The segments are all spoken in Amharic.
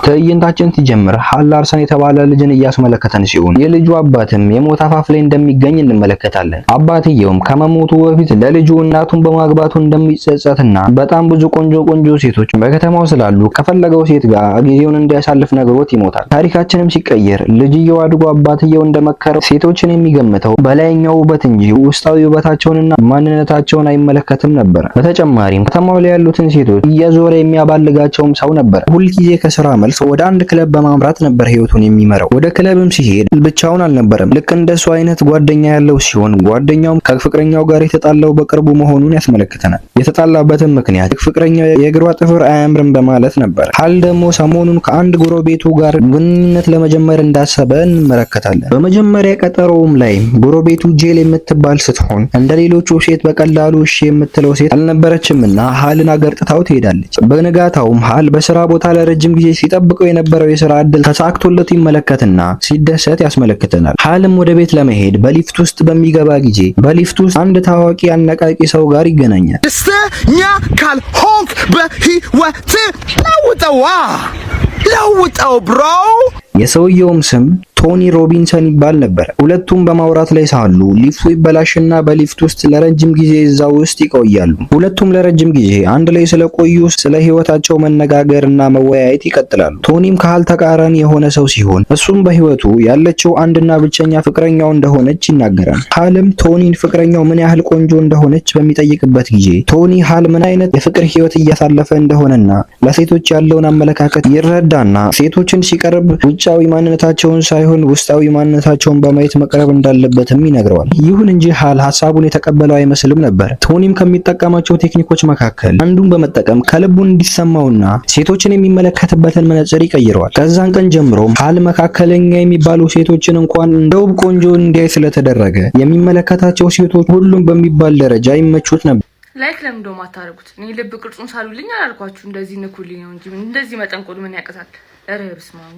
ትዕይንታችን ሲጀምር ሃል ላርሰን የተባለ ልጅን እያስመለከተን ሲሆን የልጁ አባትም የሞት አፋፍ ላይ እንደሚገኝ እንመለከታለን። አባትየውም ከመሞቱ በፊት ለልጁ እናቱን በማግባቱ እንደሚጸጸትና በጣም ብዙ ቆንጆ ሴቶች በከተማው ስላሉ ከፈለገው ሴት ጋር ጊዜውን እንዲያሳልፍ ነግሮት ይሞታል። ታሪካችንም ሲቀየር ልጅየው አድጎ አባትየው እንደመከረው ሴቶችን የሚገምተው በላይኛው ውበት እንጂ ውስጣዊ ውበታቸውንና ማንነታቸውን አይመለከትም ነበር። በተጨማሪም ከተማው ላይ ያሉትን ሴቶች እየዞረ የሚያባልጋቸውም ሰው ነበር። ሁልጊዜ ከስራ ወደ አንድ ክለብ በማምራት ነበር ህይወቱን የሚመራው። ወደ ክለብም ሲሄድ ብቻውን አልነበረም። ልክ እንደሱ አይነት ጓደኛ ያለው ሲሆን ጓደኛውም ከፍቅረኛው ጋር የተጣላው በቅርቡ መሆኑን ያስመለክተናል። የተጣላበትም ምክንያት ፍቅረኛው የእግሯ ጥፍር አያምርም በማለት ነበር። ሃል ደግሞ ሰሞኑን ከአንድ ጎረቤቱ ጋር ግንኙነት ለመጀመር እንዳሰበ እንመለከታለን። በመጀመሪያ ቀጠሮውም ላይ ጎረቤቱ ጄል የምትባል ስትሆን እንደሌሎቹ ሴት በቀላሉ እሺ የምትለው ሴት አልነበረችምና ሃልን አገርጥታው ትሄዳለች። በንጋታውም ሃል በስራ ቦታ ለረጅም ጊዜ ሲጠብቀው የነበረው የሥራ ዕድል ተሳክቶለት ይመለከትና ሲደሰት ያስመለክተናል። ሃልም ወደ ቤት ለመሄድ በሊፍት ውስጥ በሚገባ ጊዜ በሊፍት ውስጥ አንድ ታዋቂ አነቃቂ ሰው ጋር ይገናኛል። ደስተኛ ካልሆንክ በህይወት ለውጠው ብሮ። የሰውየውም ስም ቶኒ ሮቢንሰን ይባል ነበር። ሁለቱም በማውራት ላይ ሳሉ ሊፍቱ ይበላሽና በሊፍት ውስጥ ለረጅም ጊዜ እዛው ውስጥ ይቆያሉ። ሁለቱም ለረጅም ጊዜ አንድ ላይ ስለቆዩ ስለ ህይወታቸው መነጋገርና መወያየት ይቀጥላሉ። ቶኒም ከሃል ተቃራኒ የሆነ ሰው ሲሆን እሱም በህይወቱ ያለችው አንድና ብቸኛ ፍቅረኛው እንደሆነች ይናገራል። ሃልም ቶኒን ፍቅረኛው ምን ያህል ቆንጆ እንደሆነች በሚጠይቅበት ጊዜ ቶኒሃል ምን አይነት የፍቅር ህይወት እያሳለፈ እንደሆነና ለሴቶች ያለውን አመለካከት ይረዳና ሴቶችን ሲቀርብ ውጫዊ ማንነታቸውን ሳይሆን ውስጣዊ ማንነታቸውን በማየት መቅረብ እንዳለበትም ይነግረዋል። ይሁን እንጂ ሃል ሐሳቡን የተቀበለው አይመስልም ነበር። ቶኒም ከሚጠቀማቸው ቴክኒኮች መካከል አንዱን በመጠቀም ከልቡን እንዲሰማውና ሴቶችን የሚመለከትበትን መነጽር ይቀይረዋል። ከዛን ቀን ጀምሮም ሃል መካከለኛ የሚባሉ ሴቶችን እንኳን እንደውብ ቆንጆ እንዲያይ ስለተደረገ የሚመለከታቸው ሴቶች ሁሉም በሚባል ደረጃ ይመቹት ነበር። ላይክ ለምን ደሞ አታረጉት? እኔ ልብ ቅርጹን ሳሉልኝ አላልኳችሁ? እንደዚህ ንኩልኝ ነው እንጂ እንደዚህ መጠንቆል ምን ያቀሳል? ኧረ በስመ አብ።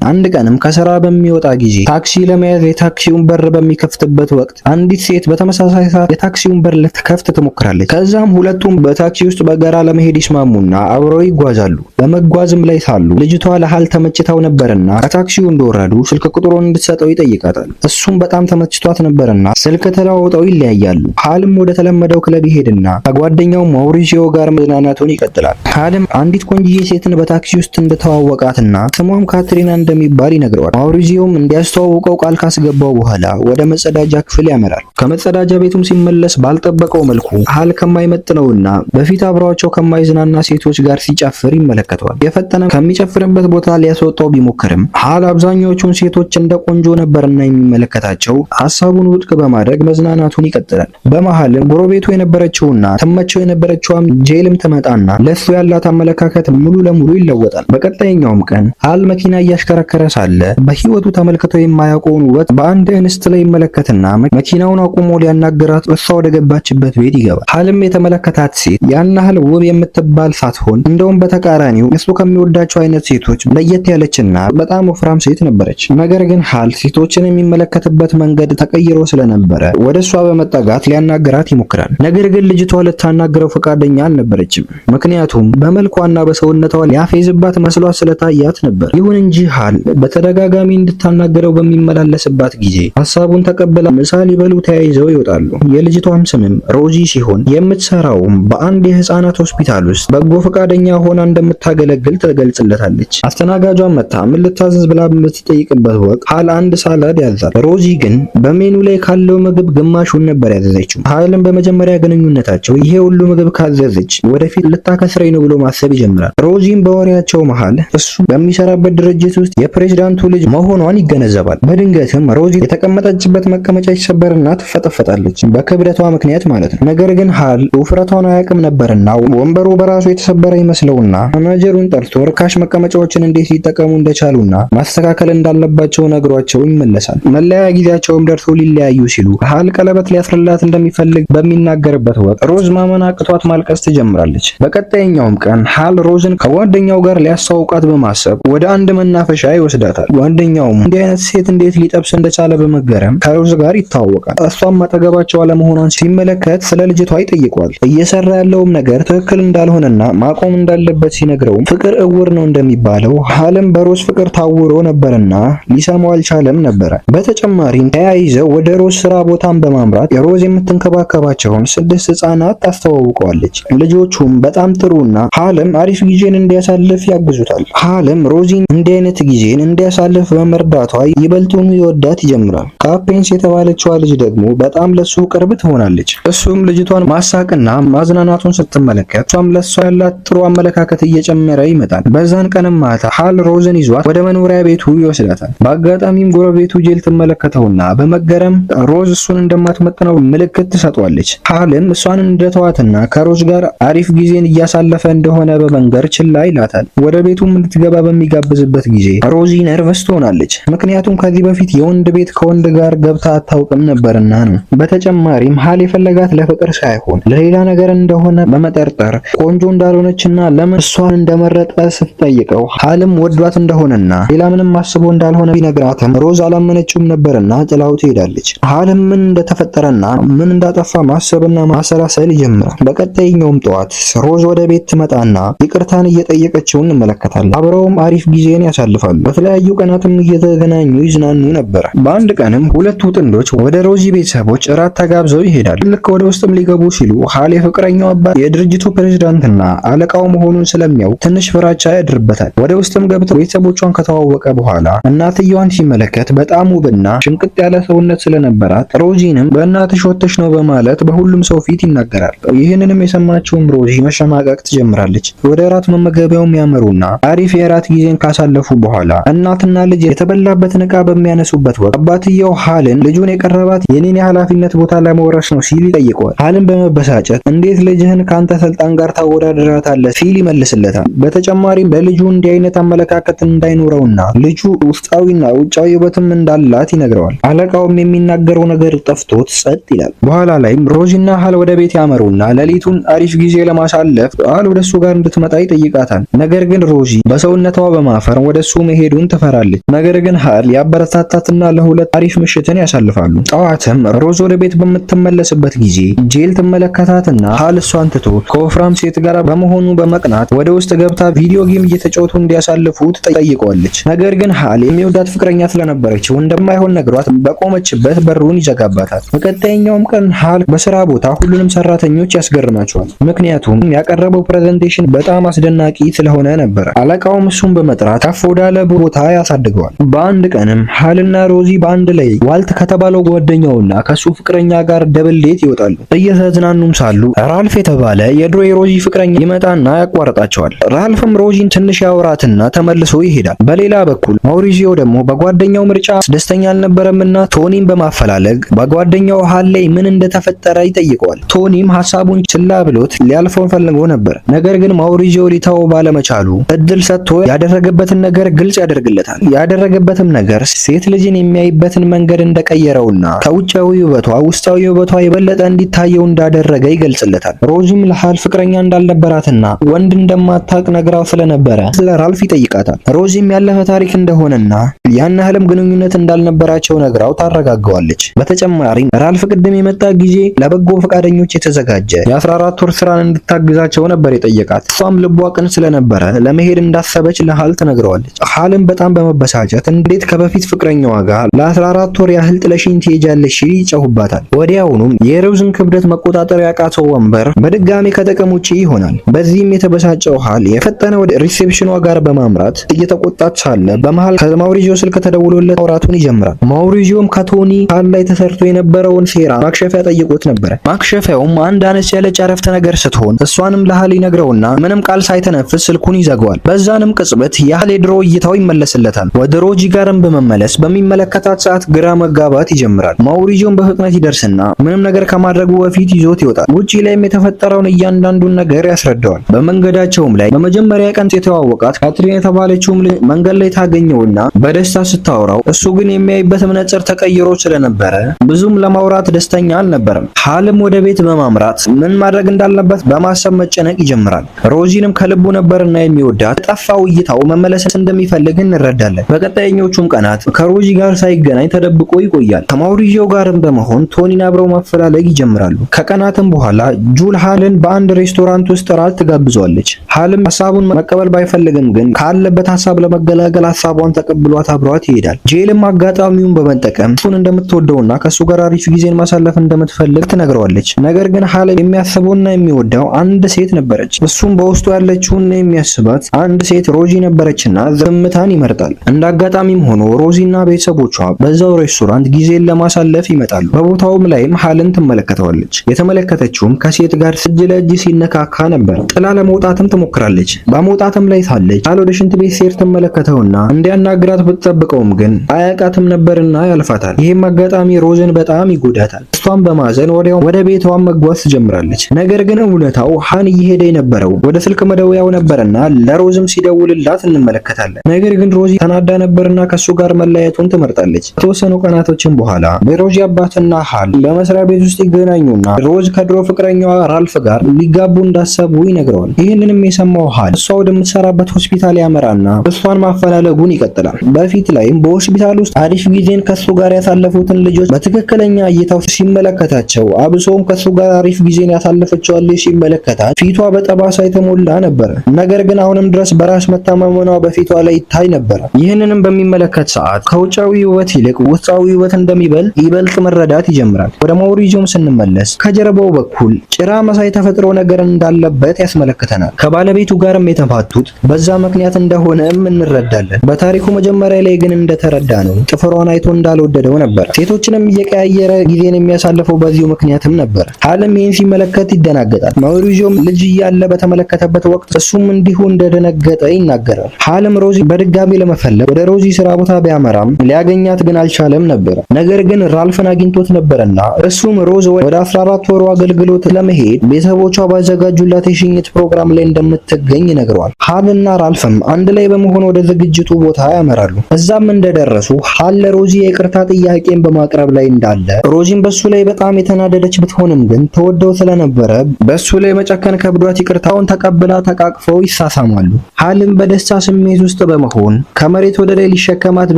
አንድ ቀንም ከስራ በሚወጣ ጊዜ ታክሲ ለመያዝ የታክሲውን በር በሚከፍትበት ወቅት አንዲት ሴት በተመሳሳይ ሰዓት የታክሲውን በር ልትከፍት ትሞክራለች። ከዛም ሁለቱም በታክሲ ውስጥ በጋራ ለመሄድ ይስማሙና አብረው ይጓዛሉ። በመጓዝም ላይ ሳሉ ልጅቷ ለሃል ተመችታው ነበርና ከታክሲው እንደወረዱ ስልክ ቁጥሩን እንድትሰጠው ይጠይቃታል። እሱም በጣም ተመችቷት ነበርና ስልክ ተለዋውጠው ይለያያሉ። ሃልም ወደ ተለመደው ክለብ ይሄድና ከጓደኛው ማውሪዚዮ ጋር መዝናናቱን ይቀጥላል። ሃልም አንዲት ቆንጆዬ ሴትን በታክሲ ውስጥ እንደተዋወቃትና ስሟም ካትሪና እንደሚባል ይነግረዋል። ማውሪዚዮም እንዲያስተዋውቀው ቃል ካስገባው በኋላ ወደ መጸዳጃ ክፍል ያመራል። ከመጸዳጃ ቤቱም ሲመለስ ባልጠበቀው መልኩ ሃል ከማይመጥነውና በፊት አብረዋቸው ከማይዝናና ሴቶች ጋር ሲጨፍር ይመለከተዋል። የፈጠነ ከሚጨፍርበት ቦታ ሊያስወጣው ቢሞክርም ሃል አብዛኛዎቹን ሴቶች እንደ ቆንጆ ነበርና የሚመለከታቸው ሐሳቡን ውድቅ በማድረግ መዝናናቱን ይቀጥላል። በመሃልም ጎረቤቱ የነበረችውና ተመቸው የነበረችውም ጄልም ትመጣና ለሱ ያላት አመለካከት ሙሉ ለሙሉ ይለወጣል። በቀጣይኛውም ቀን ሃል መኪና እያሽከረከረ ሳለ በህይወቱ ተመልክተው የማያውቀውን ውበት በአንድ እንስት ላይ ይመለከትና መኪናውን አቁሞ ሊያናገራት እሷ ወደ ገባችበት ቤት ይገባል። ሃልም የተመለከታት ሴት ያን ያህል ውብ የምትባል ሳትሆን እንደውም በተቃራኒው እሱ ከሚወዳቸው አይነት ሴቶች ለየት ያለችና በጣም ወፍራም ሴት ነበረች። ነገር ግን ሃል ሴቶችን የሚመለከትበት መንገድ ተቀይሮ ስለነበረ ወደ እሷ በመጠጋት ሊያናገራት ይሞክራል። ነገር ግን ልጅቷ ልታናገረው ፈቃደኛ አልነበረችም። ምክንያቱም በመልኳና በሰውነቷ ሊያፌዝባት መስሏት ስለታያት ነበር። ይሁን እንጂ ሃል በተደጋጋሚ እንድታናገረው በሚመላለስባት ጊዜ ሐሳቡን ተቀበላ ምሳ ሊበሉ ተያይዘው ይወጣሉ። የልጅቷም ስምም ሮዚ ሲሆን የምትሰራውም በአንድ የህፃናት ሆስፒታል ውስጥ በጎ ፈቃደኛ ሆና እንደምታገለግል ትገልጽለታለች። አስተናጋጇን መታ ምን ልታዘዝ ብላ በምትጠይቅበት ወቅት ሃል አንድ ሳላድ ያዛል። ሮዚ ግን በሜኑ ላይ ካለው ምግብ ግማሹን ነበር ያዘዘችው። ሃልም በመጀመሪያ ግንኙነታቸው ይሄ ሁሉ ምግብ ካዘዘች ወደፊት ልታከስረኝ ነው ብሎ ማሰብ ይጀምራል። ሮዚም በወሬያቸው መሃል እሱ በሚሰራበት ድርጅት ውስጥ የፕሬዝዳንቱ ልጅ መሆኗን ይገነዘባል። በድንገትም ሮዚ የተቀመጠችበት መቀመጫ ይሰበርና ትፈጠፈጣለች፣ በክብደቷ ምክንያት ማለት ነው። ነገር ግን ሃል ውፍረቷን አያውቅም ነበርና ወንበሩ በራሱ የተሰበረ ይመስለውና ማናጀሩን ጠርቶ ርካሽ መቀመጫዎችን እንዴት ሊጠቀሙ እንደቻሉና ማስተካከል እንዳለባቸው ነግሯቸው ይመለሳል። መለያ ጊዜያቸውም ደርሶ ሊለያዩ ሲሉ ሃል ቀለበት ሊያስርላት እንደሚፈልግ በሚናገርበት ወቅት ሮዝ ማመን አቅቷት ማልቀስ ትጀምራለች። በቀጣይኛውም ቀን ሃል ሮዝን ከጓደኛው ጋር ሊያስተዋውቃት በማሰብ ወደ አንድ መናፈሻ መናፈሻ ይወስዳታል። ጓደኛውም እንዲህ አይነት ሴት እንዴት ሊጠብስ እንደቻለ በመገረም ከሮዝ ጋር ይተዋወቃል። እሷም አጠገባቸው አለመሆኗን ሲመለከት ስለ ልጅቷ ይጠይቋል። እየሰራ ያለውም ነገር ትክክል እንዳልሆነና ማቆም እንዳለበት ሲነግረውም ፍቅር እውር ነው እንደሚባለው ሀልም በሮዝ ፍቅር ታውሮ ነበርና ሊሰማው አልቻለም ነበረ። በተጨማሪም ተያይዘው ወደ ሮዝ ስራ ቦታን በማምራት ሮዝ የምትንከባከባቸውን 6 ህጻናት ታስተዋውቀዋለች። ልጆቹም በጣም ጥሩና ሀልም አሪፍ ጊዜን እንዲያሳልፍ ያግዙታል። ሀልም ሮዚን እንዲህ አይነት ጊዜን እንዲያሳልፍ በመርዳቷ ይበልጡኑ ይወዳት ይጀምራል። ካፔንስ የተባለችዋ ልጅ ደግሞ በጣም ለሱ ቅርብ ትሆናለች። እሱም ልጅቷን ማሳቅና ማዝናናቱን ስትመለከት እሷም ለሷ ያላት ጥሩ አመለካከት እየጨመረ ይመጣል። በዛን ቀንም ማታ ሀል ሮዝን ይዟት ወደ መኖሪያ ቤቱ ይወስዳታል። በአጋጣሚም ጎረቤቱ ጄል ትመለከተውና በመገረም ሮዝ እሱን እንደማትመጥነው ምልክት ትሰጧለች። ሀልም እሷን እንደተዋትና ከሮዝ ጋር አሪፍ ጊዜን እያሳለፈ እንደሆነ በመንገር ችላ ይላታል። ወደ ቤቱም እንድትገባ በሚጋብዝበት ጊዜ ሮዚ ነርቨስ ትሆናለች። ምክንያቱም ከዚህ በፊት የወንድ ቤት ከወንድ ጋር ገብታ አታውቅም ነበርና ነው። በተጨማሪም ሀል የፈለጋት ለፍቅር ሳይሆን ለሌላ ነገር እንደሆነ በመጠርጠር ቆንጆ እንዳልሆነችና ለምን እሷን እንደመረጠ ስትጠይቀው ሀልም ወዷት እንደሆነና ሌላ ምንም አስቦ እንዳልሆነ ቢነግራትም ሮዝ አላመነችውም ነበርና ጥላው ትሄዳለች። ሀልም ምን እንደተፈጠረና ምን እንዳጠፋ ማሰብና ማሰላሰል ይጀምራል። በቀጣይኛውም ጠዋት ሮዝ ወደ ቤት ትመጣና ይቅርታን እየጠየቀችው እንመለከታለን። አብረውም አሪፍ ጊዜን ያሳልፋሉ። በተለያዩ ቀናትም እየተገናኙ ይዝናኑ ነበር። በአንድ ቀንም ሁለቱ ጥንዶች ወደ ሮዚ ቤተሰቦች እራት ተጋብዘው ይሄዳሉ። ልክ ወደ ውስጥም ሊገቡ ሲሉ ሀል የፍቅረኛው አባት የድርጅቱ ፕሬዝዳንትና አለቃው መሆኑን ስለሚያውቅ ትንሽ ፍራቻ ያድርበታል። ወደ ውስጥም ገብተው ቤተሰቦቿን ከተዋወቀ በኋላ እናትየዋን ሲመለከት በጣም ውብና ሽንቅጥ ያለ ሰውነት ስለነበራት ሮዚንም በእናትሽ ወጥተሽ ነው በማለት በሁሉም ሰው ፊት ይናገራል። ይህንንም የሰማችውም ሮዚ መሸማቀቅ ትጀምራለች። ወደ እራት መመገቢያውም ያመሩና አሪፍ የእራት ጊዜን ካሳለፉ በኋላ እናትና ልጅ የተበላበትን ዕቃ በሚያነሱበት ወቅት አባትየው ሀልን ልጁን የቀረባት የኔን የኃላፊነት ቦታ ለመውረስ ነው ሲል ይጠይቀዋል። ሀልን በመበሳጨት እንዴት ልጅህን ካንተ ስልጣን ጋር ታወዳድራታለህ ሲል ይመልስለታል። በተጨማሪም ለልጁ እንዲህ አይነት አመለካከት እንዳይኖረውና ልጁ ውስጣዊና ውጫዊ ውበትም እንዳላት ይነግረዋል። አለቃውም የሚናገረው ነገር ጠፍቶት ጸጥ ይላል። በኋላ ላይም ሮዚና ሀል ወደ ቤት ያመሩና ሌሊቱን አሪፍ ጊዜ ለማሳለፍ ሀል ወደሱ ጋር እንድትመጣ ይጠይቃታል። ነገር ግን ሮዚ በሰውነቷ በማፈር ወደሱ መሄዱን ትፈራለች። ነገር ግን ሀል ያበረታታትና ለሁለት አሪፍ ምሽትን ያሳልፋሉ። ጠዋትም ሮዝ ወደ ቤት በምትመለስበት ጊዜ ጄል ትመለከታትና ሀል እሷን ትቶ ከወፍራም ሴት ጋር በመሆኑ በመቅናት ወደ ውስጥ ገብታ ቪዲዮ ጌም እየተጫወቱ እንዲያሳልፉ ትጠይቀዋለች። ነገር ግን ሀል የሚወዳት ፍቅረኛ ስለነበረችው እንደማይሆን ነግሯት በቆመችበት በሩን ይዘጋባታል። በቀጣይኛውም ቀን ሀል በስራ ቦታ ሁሉንም ሰራተኞች ያስገርማቸዋል። ምክንያቱም ያቀረበው ፕሬዘንቴሽን በጣም አስደናቂ ስለሆነ ነበር። አለቃውም እሱን በመጥራት ከፍ ወዳለ ቦታ ያሳድገዋል። በአንድ ቀንም ሀልና ሮዚ በአንድ ላይ ዋልት ከተባለው ጓደኛውና ከሱ ፍቅረኛ ጋር ደብል ዴት ይወጣሉ። እየተዝናኑም ሳሉ ራልፍ የተባለ የድሮ የሮዚ ፍቅረኛ ይመጣና ያቋርጣቸዋል። ራልፍም ሮዚን ትንሽ ያወራትና ተመልሶ ይሄዳል። በሌላ በኩል ማውሪዚዮ ደግሞ በጓደኛው ምርጫ ደስተኛ አልነበረምና ቶኒን በማፈላለግ በጓደኛው ሀል ላይ ምን እንደተፈጠረ ይጠይቀዋል። ቶኒም ሐሳቡን ችላ ብሎት ሊያልፈው ፈልጎ ነበር። ነገር ግን ማውሪዚዮ ሊተው ባለመቻሉ እድል ሰጥቶ ያደረገበትን ነገር ግልጽ ያደርግለታል። ያደረገበትም ነገር ሴት ልጅን የሚያይበትን መንገድ እንደቀየረውና ከውጫዊ ውበቷ ውስጣዊ ውበቷ የበለጠ እንዲታየው እንዳደረገ ይገልጽለታል። ሮዚም ለሀል ፍቅረኛ እንዳልነበራትና ወንድ እንደማታቅ ነግራው ስለነበረ ስለ ራልፍ ይጠይቃታል። ሮዚም ያለፈ ታሪክ እንደሆነና ያን ያህልም ግንኙነት እንዳልነበራቸው ነግራው ታረጋጋዋለች። በተጨማሪም ራልፍ ቅድም የመጣ ጊዜ ለበጎ ፈቃደኞች የተዘጋጀ የ14 ወር ስራን እንድታግዛቸው ነበር የጠየቃት። እሷም ልቧ ቅን ስለነበረ ለመሄድ እንዳሰበች ለሀል ትነግረዋለች። ሀልም በጣም በመበሳጨት እንዴት ከበፊት ፍቅረኛዋ ጋር ለ14 ወር ያህል ጥለሽኝ ትሄጃለሽ ሲል ይጨሁባታል። ወዲያውኑም የሮዝን ክብደት መቆጣጠር ያቃተው ወንበር በድጋሚ ከጥቅም ውጪ ይሆናል። በዚህም የተበሳጨው ሀል የፈጠነ ወደ ሪሴፕሽኗ ጋር በማምራት እየተቆጣች ሳለ በመሃል ከማውሪዚዮ ስልክ ተደውሎለት ማውራቱን ይጀምራል። ማውሪዚዮም ከቶኒ ሀል ላይ ተሰርቶ የነበረውን ሴራ ማክሸፊያ ጠይቆት ነበር። ማክሸፊያውም አንድ አነስ ያለ ጨረፍተ ነገር ስትሆን እሷንም ለሀል ይነግረውና ምንም ቃል ሳይተነፍስ ስልኩን ይዘጋዋል። በዛንም ቅጽበት የሀል የድሮ እይታው ይመለስለታል። ወደ ሮዚ ጋርም በመመለስ በሚመለከታት ሰዓት ግራ መጋባት ይጀምራል። ማውሪዚዮም በፍጥነት ይደርስና ምንም ነገር ከማድረጉ በፊት ይዞት ይወጣል። ውጪ ላይም የተፈጠረውን እያንዳንዱን ነገር ያስረዳዋል። በመንገዳቸውም ላይ በመጀመሪያ ቀን የተዋወቃት ካትሪን የተባለችውም መንገድ ላይ ታገኘውና በደስታ ስታወራው እሱ ግን የሚያይበት መነጽር ተቀይሮ ስለነበረ ብዙም ለማውራት ደስተኛ አልነበረም። ሀልም ወደ ቤት በማምራት ምን ማድረግ እንዳለበት በማሰብ መጨነቅ ይጀምራል። ሮዚንም ከልቡ ነበርና የሚወዳት ጠፋው እይታው መመለስ እንደሚፈልግ እንረዳለን። በቀጣዮቹም ቀናት ከሮዚ ጋር ሳይገናኝ ተደብቆ ይቆያል። ከማውሪዚዮ ጋርም በመሆን ቶኒን አብረው ማፈላለግ ይጀምራሉ። ከቀናትም በኋላ ጁል ሃልን በአንድ ሬስቶራንት ውስጥ ራት ትጋብዘዋለች። ሃልም ሐሳቡን መቀበል ባይፈልግም ግን ካለበት ሐሳብ ለመገላገል ሐሳቧን ተቀብሏት አብሯት ይሄዳል። ጄልም አጋጣሚውን በመጠቀም እሱን እንደምትወደውና ከሱ ጋር አሪፍ ጊዜን ማሳለፍ እንደምትፈልግ ትነግረዋለች። ነገር ግን ሃል የሚያስበውና የሚወደው አንድ ሴት ነበረች። እሱም በውስጡ ያለችውን የሚያስባት አንድ ሴት ሮዚ ነበረችና ዝምታን ይመርጣል። እንዳጋጣሚም ሆኖ ሮዚና ቤተሰቦቿ በዛው ሬስቶራንት ጊዜን ለማሳለፍ ይመጣሉ። በቦታውም ላይም ሃልን ትመለከተዋለች። የተመለከተችውም ከሴት ጋር እጅ ለእጅ ሲነካካ ነበር። ጥላ ለመውጣትም ትሞክራለች። በመውጣትም ላይ ሳለች ሃል ወደ ሽንት ቤት ሴት ትመለከተውና እንዲያናግራት ብትጠብቀውም ግን አያውቃትም ነበርና ያልፋታል። ይህም አጋጣሚ ሮዝን በጣም ይጎዳታል። እሷም በማዘን ወዲያው ወደ ቤቷን መጓዝ ትጀምራለች። ነገር ግን እውነታው ሃን እየሄደ የነበረው ወደ ስልክ መደወያው ነበርና ለሮዝም ሲደውልላት እንመለከታለን። ነገር ግን ሮዚ ተናዳ ነበርና ከሱ ጋር መለያየቱን ትመርጣለች። ከተወሰኑ ቀናቶችም በኋላ በሮዚ አባትና ሃል በመስሪያ ቤት ውስጥ ይገናኙና ሮዝ ከድሮ ፍቅረኛዋ ራልፍ ጋር ሊጋቡ እንዳሰቡ ይነግረዋል። ይህንንም የሰማው ሃል እሷ ወደምትሰራበት ሆስፒታል ያመራና እሷን ማፈላለጉን ይቀጥላል። በፊት ላይም በሆስፒታል ውስጥ አሪፍ ጊዜን ከሱ ጋር ያሳለፉትን ልጆች በትክክለኛ እይታው ሲመለከታቸው አብሶም ከሱ ጋር አሪፍ ጊዜን ያሳለፈችው ልጅ ሲመለከታት ፊቷ በጠባሳ የተሞላ ነበር። ነገር ግን አሁንም ድረስ በራስ መተማመኗ በፊቷ ላይ ይታይ ነበር። ይህንንም በሚመለከት ሰዓት ከውጫዊ ውበት ይልቅ ውስጣዊ ውበት እንደሚበልጥ ይበልጥ መረዳት ይጀምራል። ወደ ማውሪዚዮም ስንመለስ ከጀርባው በኩል ጭራ መሳይ ተፈጥሮ ነገር እንዳለበት ያስመለክተናል። ከባለቤቱ ጋርም የተፋቱት በዛ ምክንያት እንደሆነም እንረዳለን። በታሪኩ መጀመሪያ ላይ ግን እንደተረዳ ነው ጥፍሯን አይቶ እንዳልወደደው ነበር። ሴቶችንም እየቀያየረ ጊዜን የሚያሳልፈው በዚሁ ምክንያትም ነበር። ሃልም ይህን ሲመለከት ይደናገጣል። ማውሪዚዮም ልጅ እያለ በተመለከተበት ወቅት እሱም እንዲሁ እንደደነገጠ ይናገራል። ሃልም ሮዚ በድጋሚ ለመፈለግ ወደ ሮዚ ስራ ቦታ ቢያመራም ሊያገኛት ግን አልቻለም ነበር። ነገር ግን ራልፍን አግኝቶት ነበርና እሱም ሮዝ ወደ 14 ወሩ አገልግሎት ለመሄድ ቤተሰቦቿ ባዘጋጁላት የሽኝት ፕሮግራም ላይ እንደምትገኝ ይነግረዋል። ሃልና ራልፍም አንድ ላይ በመሆን ወደ ዝግጅቱ ቦታ ያመራሉ። እዛም እንደደረሱ ሃል ለሮዚ የይቅርታ ጥያቄን በማቅረብ ላይ እንዳለ ሮዚም በሱ ላይ በጣም የተናደደች ብትሆንም ግን ተወደው ስለነበረ በሱ ላይ መጨከን ከብዷት ይቅርታውን ተቀብላ ተቃቅፈው ይሳሳማሉ። ሃልም በደስታ ስሜት ውስጥ በመሆን ከመሬት ወደ ላይ ሊሸከማት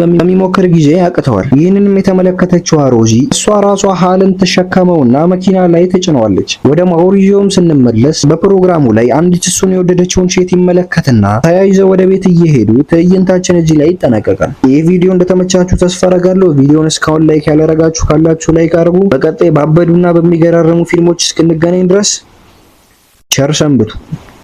በሚሞክር ጊዜ ያቅተዋል። ይህንንም የተመለከተችው ሮዚ እሷ ራሷ ሃልን ተሸከመውና መኪና ላይ ተጭነዋለች። ወደ ማውሪዚዮም ስንመለስ በፕሮግራሙ ላይ አንዲት እሱን የወደደችውን ሴት ይመለከትና ተያይዘው ወደ ቤት እየሄዱ ትዕይንታችን እዚህ ላይ ይጠናቀቃል። ይህ ቪዲዮ እንደተመቻችሁ ተስፋ አደርጋለሁ። ቪዲዮውን እስካሁን ላይክ ያላረጋችሁ ካላችሁ ላይክ አድርጉ። በቀጣይ ባበዱና በሚገራረሙ ፊልሞች እስክንገናኝ ድረስ ቸር ሰንብቱ።